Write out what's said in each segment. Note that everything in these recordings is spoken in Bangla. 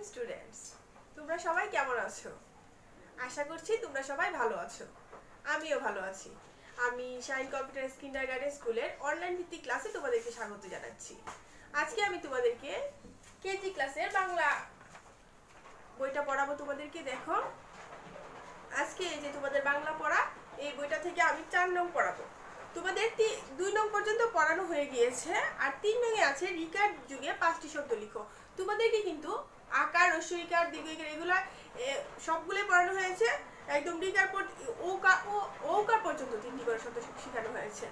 মর্নিং স্টুডেন্টস, তোমরা সবাই কেমন আছো? আশা করছি তোমরা সবাই ভালো আছো। আমিও ভালো আছি। আমি শাইন কম্পিউটার কিন্ডারগার্টেন স্কুলের অনলাইন ভিত্তিক ক্লাসে তোমাদেরকে স্বাগত জানাচ্ছি। আজকে আমি তোমাদেরকে কেজি ক্লাসের বাংলা বইটা পড়াবো তোমাদেরকে। দেখো, আজকে এই যে তোমাদের বাংলা পড়া, এই বইটা থেকে আমি 4 নং পড়াবো। তোমাদের 2 নং পর্যন্ত পড়ানো হয়ে গিয়েছে, আর 3 নংয়ে আছে রিকার যুগে 5টি শব্দ লিখো। তোমাদেরকে কিন্তু আকার, রস্বইকার, দীর্ঘইকার এগুলো সবগুলোই পড়ানো হয়েছে। একদম রিকার ওকার পর্যন্ত 3টি করে শব্দ শেখানো হয়েছে।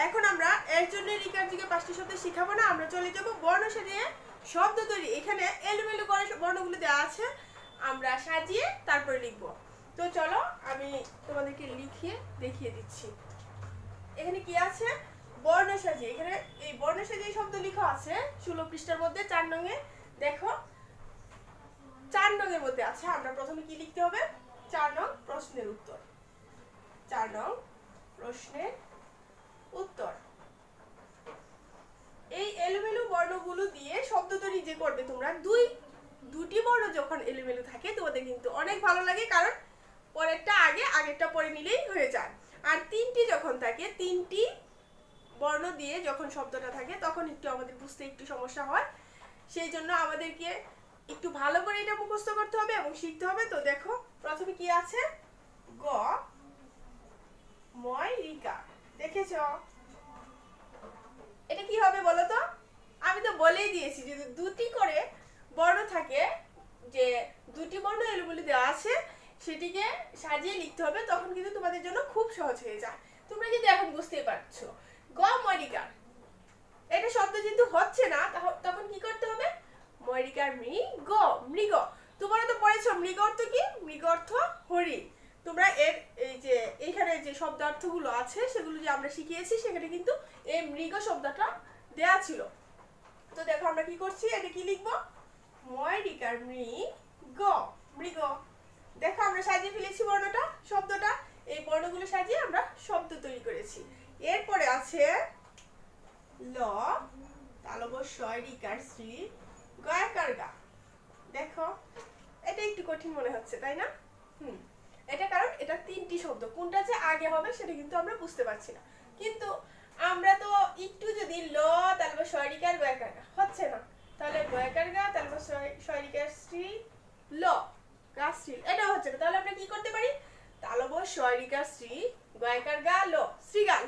এখন আমরা এর জন্য রিকার যুগে 5টি শব্দ শিখাবো না, আমরা চলে যাব বর্ণ সাজিয়ে শব্দ তৈরি। এখানে এলোমেলো করে বর্ণগুলো দেওয়া আছে, আমরা সাজিয়ে তারপরে লিখবো। তো চলো আমি তোমাদেরকে লিখিয়ে দেখিয়ে দিচ্ছি। এখানে কি আছে? বর্ণ সাজিয়ে। এখানে এই বর্ণ সাজিয়ে শব্দ লেখা আছে 16 পৃষ্ঠার মধ্যে 4 নংয়ে। দেখো 4 নংয়ের মধ্যে আছে। আমরা প্রথমে কি লিখতে হবে? 4 নং প্রশ্নের উত্তর। 4 নং প্রশ্নের উত্তর। এই এলোমেলো বর্ণগুলো দিয়ে শব্দ তৈরি যে করবে তোমরা, দুটি বর্ণ যখন এলোমেলো থাকে তোমাদের কিন্তু অনেক ভালো লাগে, কারণ পরেরটা আগে, আগেরটা পরে নিলেই হয়ে যায়। আর 3টি যখন থাকে, 3টি বর্ণ দিয়ে যখন শব্দটা থাকে তখন একটু আমাদের বুঝতে একটু সমস্যা হয়। সেই জন্য আমাদেরকে একটু ভালো করে এটা মুখস্থ করতে হবে এবং শিখতে হবে। তো দেখো প্রথমে কি আছে? গ ময় রিকা। দেখেছ? এটা কি হবে বলো তো? আমি তো বলেই দিয়েছি, যদি দুটি করে বর্ণ থাকে, যে দুটি বর্ণ এলোমেলো দেওয়া আছে, সেটিকে সাজিয়ে লিখতে হবে, তখন কিন্তু তোমাদের জন্য খুব সহজ হয়ে যায়। তোমরা কিন্তু এখন বুঝতেই পারছো। গ মরিকার, এটা শব্দ যেহেতু হচ্ছে না, তখন কি করতে হবে? মরিকার মৃগ। মৃগ তোমরা তো পড়েছো। মৃগ অর্থ কি? মৃগ অর্থ হরিণ। তোমরা এর এই যে এখানে যে শব্দার্থগুলো আছে সেগুলো যে আমরা শিখিয়েছি, সেখানে কিন্তু এই মৃগ শব্দটা দেয়া ছিল। তো দেখো আমরা কি করছি, এটা কি লিখবো? মরিকার মৃগ। মৃগ। দেখো আমরা সাজিয়ে ফেলেছি বর্ণটা, শব্দটা। এই বর্ণগুলো সাজিয়ে আমরা শব্দ তৈরি করেছি। এরপরে আছে ল তালব শয় রিকার শ্রী গয়াকার গা। দেখো এটা একটু কঠিন মনে হচ্ছে, তাই না? এটা কারণ এটা 3টি শব্দ, কোনটা যে আগে হবে সেটা কিন্তু আমরা বুঝতে পারছি না। কিন্তু আমরা তো একটু যদি ল তালব শয় রিকার গয়াকার গা হচ্ছে না, তাহলে গয়াকার গা তালব শয় রিকার শ্রী ল গাছ্রীল, এটা হচ্ছে না, তাহলে আমরা কি করতে পারি? তালব শয়রিকা শ্রী গয়কার গা লো শ্রীগাল।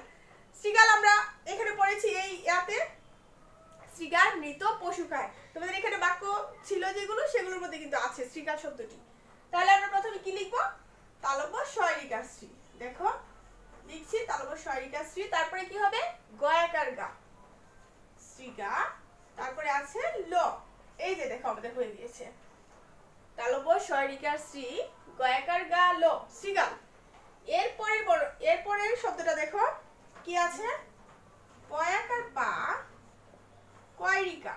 শ্রীগাল আমরা এখানে পড়েছি এই ইয়াতে, শ্রীগাল মৃত পশু খায়। তোমাদের এখানে বাক্য ছিল যেগুলো, সেগুলোর মধ্যে কিন্তু আছে শ্রীগাল শব্দটি। তাহলে আমরা প্রথমে কি লিখবো? তালব শয়রিকা শ্রী। দেখো লিখছি তালব শয়রিকা শ্রী, তারপরে কি হবে? গয়াকার গা শ্রীগা, তারপরে আছে ল। এই যে দেখো আমাদের হয়ে গিয়েছে তালব শয়রিকার শ্রী গয়াকার গা লো শ্রীগাল। এরপরের শব্দটা দেখো কি আছে? পয়াকার পা কয়রিকা।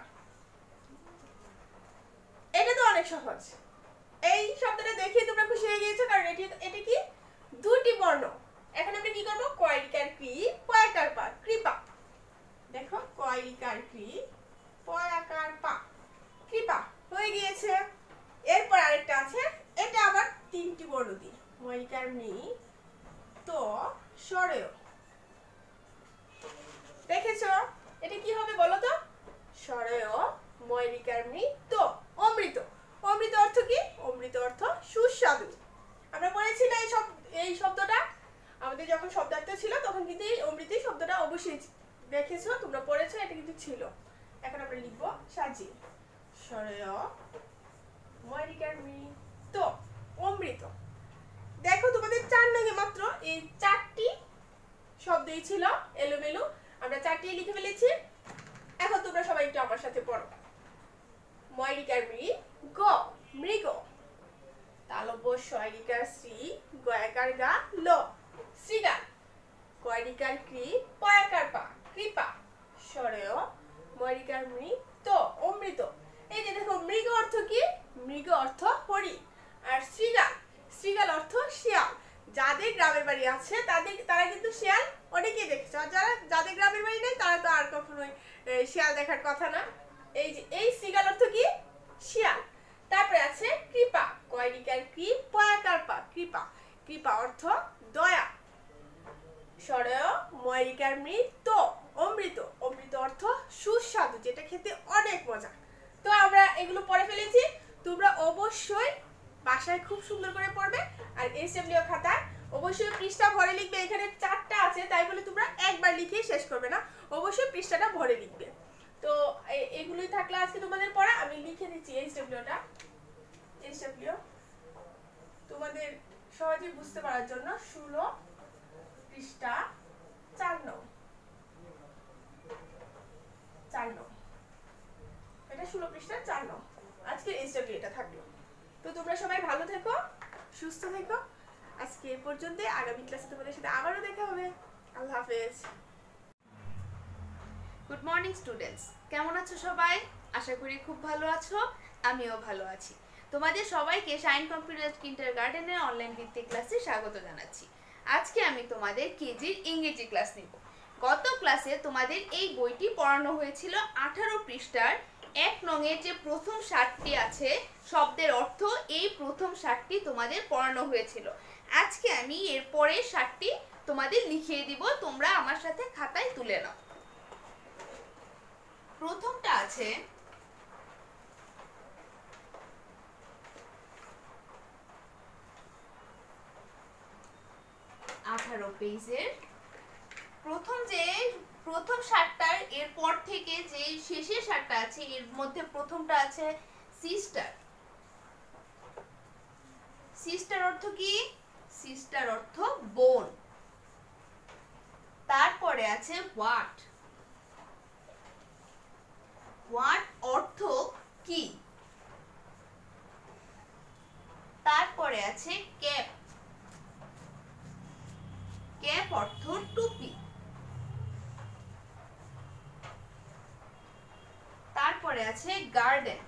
এটা তো অনেক সহজ। এই শব্দটা দেখে তোমরা খুশি হয়ে গিয়েছো, কারণ এটা কি? দুটি বর্ণ। এখন আমরা কি করব? কয়রিকার ক্রি পয়াকার পা কৃপা। দেখো কয়রিকার ক্রি পয়াকার পা কৃপা হয়ে গিয়েছে। এরপর আরেকটা আছে, এটা আবার 3টি বর্ণ দিয়ে, ময়িকার মি তো সরেও। দেখেছো এটা কি হবে বলো তো? সরেও ময়িকার মি তো অমৃত। অমৃত অর্থ কি? অমৃত অর্থ সুস্বাদু। আমরা পড়েছি না এই শব্দটা? আমাদের যখন শব্দার্থ ছিল তখন কিন্তু এই অমৃত শব্দটা অবশ্যই দেখেছো, তোমরা পড়েছো, এটা কিন্তু ছিল। এখন আমরা লিখবো সাজিয়ে সরেও ময়িকার মি তো অমৃত। দেখো তোমাদের 4 নংয়ে মাত্র এই 4টি শব্দই ছিল এলোমেলো, আমরা 4টি লিখে ফেলেছি। এখন তোমরা সবাই একটু আমার সাথে পড়ো। ময়িকার মৃগ মৃগ, তালব্য শয়রিকার শ্রী গয়াকার গা ল শ্রীগাল, কয়রিকার ক্রি পয়াকার পা কৃপা, সরেও ময়িকার মৃ তো অমৃত। এই যে দেখো মৃগ অর্থ কি? মৃগ অর্থ হরিণ, আর শ্রীগাল, শ্রীগাল অর্থ শিয়াল। যাদের গ্রামের বাড়ি আছে তারা কিন্তু শিয়াল অনেকেই দেখেছে, আর যাদের গ্রামের বাড়ি নেই তারা তো আর কখনোই শিয়াল দেখার কথা না। এই যে এই শ্রীগাল অর্থ কি? শিয়াল। তারপরে এগুলো পড়ে ফেলেছি, তোমরা অবশ্যই বাসায় খুব সুন্দর করে পড়বে। আর এইচডব্লিউ খাতা অবশ্যই পৃষ্ঠা ভরে লিখবে। এখানে 4টা আছে, তাই বলে তোমরা একবার লিখেই শেষ করবে না, অবশ্যই পৃষ্ঠাটা ভরে লিখবে। তো এগুলোই থাকলো আজকে তোমাদের পড়া। আমি লিখে দিচ্ছি এইচডব্লিউটা। এইচডব্লিউ তোমাদের সহজে বুঝতে পারার জন্য 16 পৃষ্ঠা 4 নং, এটা 16 পৃষ্ঠা 4 নং আজকে এইচডব্লিউ এটা থাকলো। তো তোমরা সবাই ভালো থেকো, সুস্থ থেকো। আজকে এ পর্যন্ত, আগামী ক্লাসে তোমাদের সাথে আবারও দেখা হবে। আল্লাহ হাফেজ। গুড মর্নিং স্টুডেন্টস, কেমন আছো সবাই? আশা করি খুব ভালো আছো, আমিও ভালো আছি। তোমাদের সবাইকে শাইন কম্পিউটার কিন্ডারগার্টেনের অনলাইন ভিত্তিক ক্লাসে স্বাগত জানাচ্ছি। আজকে আমি তোমাদের কেজির ইংরেজি ক্লাস নিব। গত ক্লাসে তোমাদের এই বইটি পড়ানো হয়েছিল 18 পৃষ্ঠার 1 নংয়ের যে প্রথম 7টি আছে শব্দের অর্থ, এই প্রথম 7টি তোমাদের পড়ানো হয়েছিল। আজকে আমি এর পরের 7টি তোমাদের লিখিয়ে দিব, তোমরা আমার সাথে খাতায় তুলে নাও। প্রথমটা আছে পেজের প্রথম 7টার এরপর থেকে যে শেষের 7টা আছে এর মধ্যে প্রথমটা আছে সিস্টার। সিস্টার অর্থ কি? সিস্টার অর্থ বোন। তারপরে আছে হোয়াট। হোয়াট অর্থ কি? তারপরে আছে ক্যাপ। ক্যাপ অর্থ টুপি। তারপরে আছে গার্ডেন।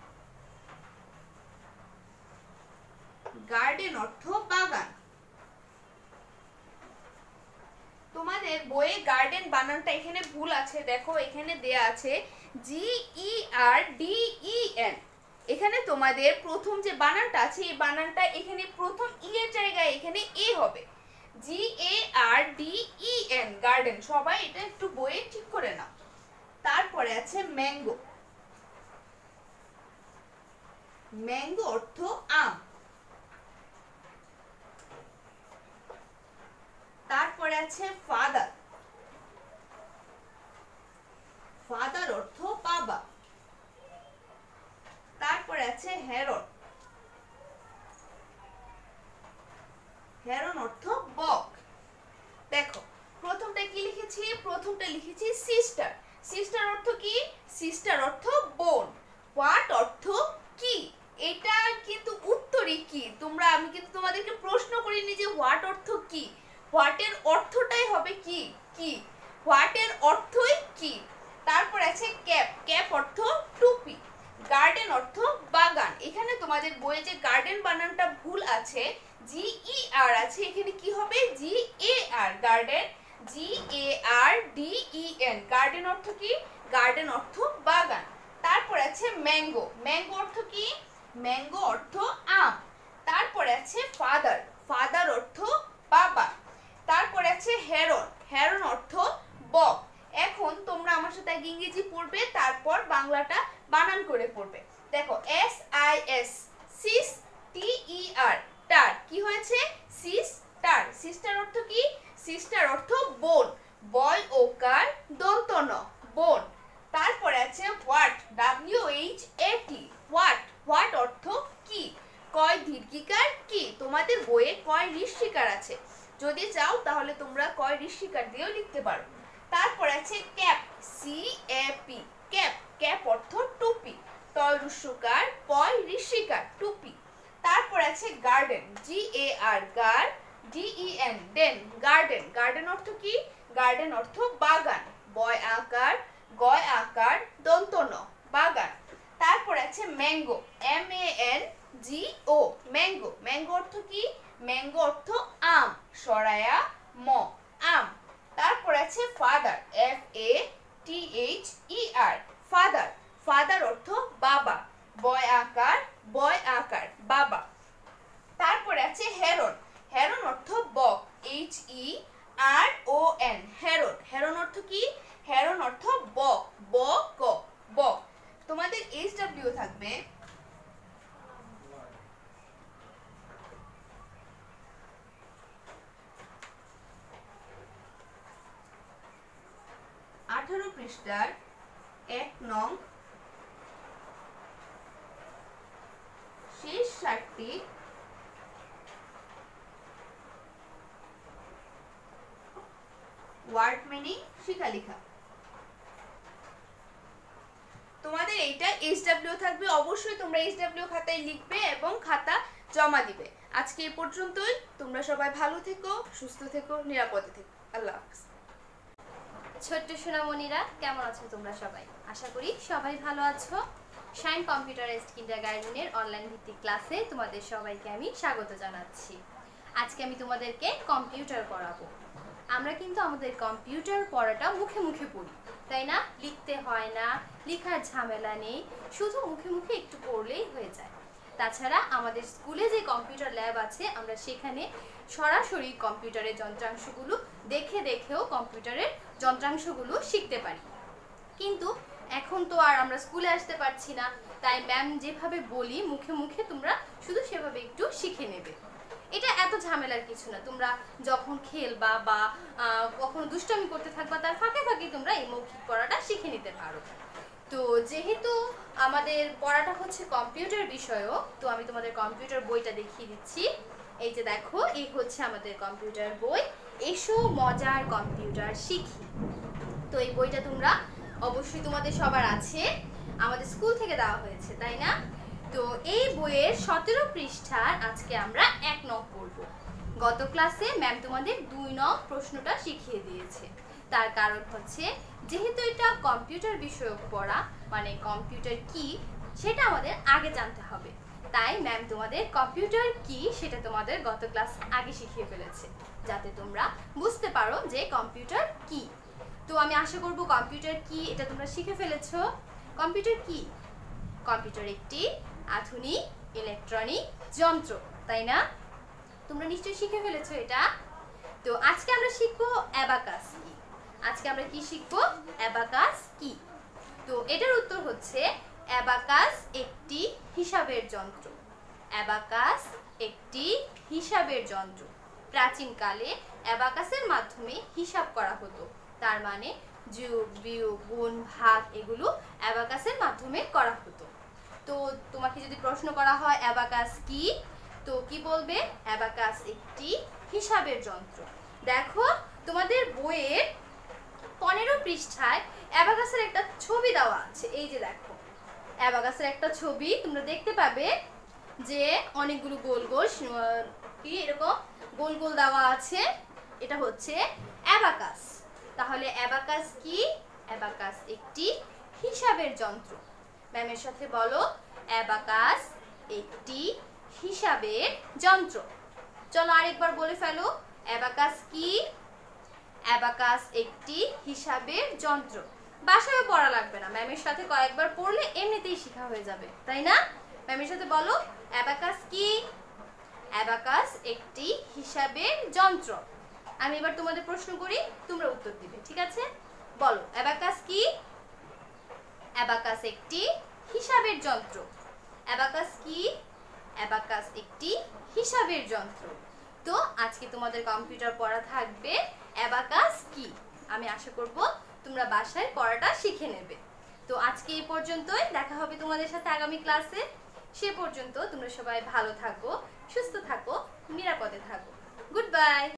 গার্ডেন অর্থ বাগান। তোমাদের বইয়ে গার্ডেন বানানটা এখানে ভুল আছে, দেখো এখানে দেয়া আছে GERDEN। এখানে তোমাদের প্রথম যে বানানটা আছে এই বানানটা এখানে প্রথম ই এর জায়গায় এখানে এ হবে। GARDEN garden. সবাই এটা একটু বইয়ে ঠিক করে নাও। তারপরে আছে ম্যাঙ্গো। ম্যাঙ্গো অর্থ আম। তারপরে আছে ফাদার। ফাদার অর্থ বাবা। তারপরে আছে হেরন। হেরন অর্থ বক। দেখো প্রথমটা কি লিখেছি? প্রথমটা লিখেছি সিস্টার। সিস্টার অর্থ কি? সিস্টার অর্থ বোন। হোয়াট অর্থ কি? এটা কিন্তু উত্তরই কি। আমি কিন্তু তোমাদেরকে প্রশ্ন করিনি যে হোয়াট অর্থ কি। হোয়াটের অর্থটাই হবে কি কি। হোয়াটের অর্থই কি। তারপর আছে ক্যাপ। ক্যাপ অর্থ টুপি। গার্ডেন অর্থ বাগান। এখানে তোমাদের বইয়ে যে গার্ডেন বানানটা ভুল আছে, GER আছে, এখানে কি হবে? GAR garden. GARDEN গার্ডেন অর্থ কি? গার্ডেন অর্থ বাগান। তারপর আছে ম্যাঙ্গো। ম্যাঙ্গো অর্থ কি? ম্যাঙ্গো অর্থ আম। তারপরে আছে ফাদার। ফাদার অর্থ বাবা। তারপরে আছে হেরন। হেরন অর্থ বক। এখন তোমরা আমার সাথে আগে ইংরেজি পড়বে, তারপর বাংলাটা বানান করে পড়বে। দেখো SIS সিস TER টার কি হয়েছে? সিস্টার। সিস্টার অর্থ কি? সিস্টার অর্থ বোন। বয় ও কার দন্ত ন বোন। তারপরে আছে হোয়াট WHAT হোয়াট। হোয়াট অর্থ কি? কয় দীর্ঘিকার কি। তোমাদের বইয়ে কয় ঋষিকার আছে, যদি চাও তাহলে তোমরা কয় ঋষিকার দিয়েও লিখতে পারো। তারপর আছে ক্যাপ CAP ক্যাপ। ক্যাপ অর্থ টুপি। টয় রুস্যকার, পয় ঋষিকার টুপি। তারপর আছে গার্ডেন GAR গার DEN ডেন গার্ডেন। গার্ডেন অর্থ কি? গার্ডেন অর্থ বাগান। বয় আকার, গয় আকার দন্ত ন বাগান। তারপর আছে ম্যাঙ্গো MANGO ম্যাঙ্গো। ম্যাঙ্গো অর্থ কি? ম্যাঙ্গো অর্থ আম। সরায়া ম আম। তারপর আছে ফাদার FATHER ফাদার। ফাদার অর্থ বাবা। বয় আকার, বয় আকার বাবা। তারপর আছে হেরন। হেরন অর্থ বক HERON হেরন। হেরন অর্থ কি? হেরন অর্থ বক। বক বক। তোমাদের HW থাকবে 18 পৃষ্ঠার 1 নং শেষ 7টি ওয়ার্ড মিনিং শিখা লেখা। তোমাদের এইটা এইচডব্লিউ থাকবে, অবশ্যই তোমরা এইচডব্লিউ খাতায় লিখবে এবং খাতা জমা দিবে। আজকে এই পর্যন্তই। তোমরা সবাই ভালো থেকো, সুস্থ থেকো, নিরাপদে থেকো। আল্লাহ হাফেজ। ছোট্ট সোনামণিরা, কেমন আছো তোমরা সবাই? আশা করি সবাই ভালো আছো। শাইন কম্পিউটারাইজড কিন্ডারগার্টেনের অনলাইন ভিত্তিক ক্লাসে তোমাদের সবাইকে আমি স্বাগত জানাচ্ছি। আজকে আমি তোমাদেরকে কম্পিউটার পড়াবো। আমরা কিন্তু আমাদের কম্পিউটার পড়াটা মুখে মুখে পড়ি, তাই না? লিখতে হয় না, লেখার ঝামেলা নেই, শুধু মুখে মুখে একটু পড়লেই হয়ে যায়। তাছাড়া আমাদের স্কুলে যে কম্পিউটার ল্যাব আছে, আমরা সেখানে সরাসরি কম্পিউটারের যন্ত্রাংশগুলো দেখে দেখেও কম্পিউটারের যন্ত্রাংশগুলো শিখতে পারি। কিন্তু এখন তো আর আমরা স্কুলে আসতে পারছি না, তাই ম্যাম যেভাবে বলি মুখে মুখে তোমরা শুধু সেভাবে একটু শিখে নেবে। এটা এত ঝামেলার কিছু না। তোমরা যখন খেলবা বা কখনো দুষ্টামি করতে থাকবা, তার ফাঁকে ফাঁকে তোমরা এই মৌখিক পড়াটা শিখে নিতে পারো। তো যেহেতু আমাদের পড়াটা হচ্ছে কম্পিউটার বিষয়ক, তো আমি তোমাদের কম্পিউটার বইটা দেখিয়ে দিচ্ছি। এই যে দেখো, এই হচ্ছে আমাদের কম্পিউটার বই, এসো মজার কম্পিউটার শিখি। তো এই বইটা তোমরা অবশ্যই তোমাদের সবার আছে, আমাদের স্কুল থেকে দেওয়া হয়েছে, তাই না? তো এই বইয়ের 17 পৃষ্ঠার আজকে আমরা 1 নং পড়ব। গত ক্লাসে ম্যাম তোমাদের 2 নং প্রশ্নটা শিখিয়ে দিয়েছে। তার কারণ হচ্ছে, যেহেতু এটা কম্পিউটার বিষয়ক পড়া, মানে কম্পিউটার কি সেটা আমাদের আগে জানতে হবে, তাই ম্যাম তোমাদের কম্পিউটার কি সেটা তোমাদের গত ক্লাস আগে শিখিয়ে ফেলেছে, যাতে তোমরা বুঝতে পারো যে কম্পিউটার কি। তো আমি আশা করব কম্পিউটার কি এটা তোমরা শিখে ফেলেছো। কম্পিউটার কি? কম্পিউটার একটি আধুনিক ইলেকট্রনিক যন্ত্র, তাই না? তোমরা নিশ্চয়ই শিখে ফেলেছো এটা। তো আজকে আমরা শিখবো অ্যাবাকাস কি। আজকে আমরা কি শিখবো? অ্যাবাকাস কি। তো এটার উত্তর হচ্ছে, অ্যাবাকাস একটি হিসাবের যন্ত্র। অ্যাবাকাস একটি হিসাবের যন্ত্র। প্রাচীনকালে অ্যাবাকাসের মাধ্যমে হিসাব করা হতো। তার মানে যোগ, বিয়োগ, গুণ, ভাগ এগুলো অ্যাবাকাসের মাধ্যমে করা হতো। তো তোমাকে যদি প্রশ্ন করা হয় অ্যাবাকাস কি, তো কি বলবে? অ্যাবাকাস একটি হিসাবের যন্ত্র। দেখো, তোমাদের বইয়ের 15 পৃষ্ঠায় অ্যাবাকাসের একটা ছবি দেওয়া আছে। এই যে দেখো, অ্যাবাকাসের একটা ছবি তোমরা দেখতে পাবে যে অনেকগুলো গোল গোল কি এরকম গোল গোল দেওয়া আছে। এটা হচ্ছে অ্যাবাকাস। তাহলে অ্যাবাকাস কি? অ্যাবাকাস একটি হিসাবের যন্ত্র। ম্যামের সাথে বলো, অ্যাবাকাস একটি হিসাবের যন্ত্র। চলো আরেকবার বলে ফেলো, অ্যাবাকাস কি? অ্যাবাকাস একটি হিসাবের যন্ত্র। বাসায়ও পড়া লাগবে না, ম্যামের সাথে কয়েকবার পড়লে এমনিতেই শেখা হয়ে যাবে, তাই না? ম্যামের সাথে বলো, অ্যাবাকাস কি? অ্যাবাকাস একটি হিসাবের যন্ত্র। আমি এবার তোমাদের প্রশ্ন করি, তোমরা উত্তর দিবে, ঠিক আছে? বলো, অ্যাবাকাস কি? অ্যাবাকাস একটি হিসাবের যন্ত্র। অ্যাবাকাস কি? অ্যাবাকাস একটি হিসাবের যন্ত্র। তো আজকে তোমাদের কম্পিউটার পড়া থাকবে অ্যাবাকাস কি। আমি আশা করব তোমরা বাসায় পড়াটা শিখে নেবে। তো আজকে এই পর্যন্তই, দেখা হবে তোমাদের সাথে আগামী ক্লাসে। সে পর্যন্ত তোমরা সবাই ভালো থাকো, সুস্থ থাকো, নিরাপদে থাকো। Good bye.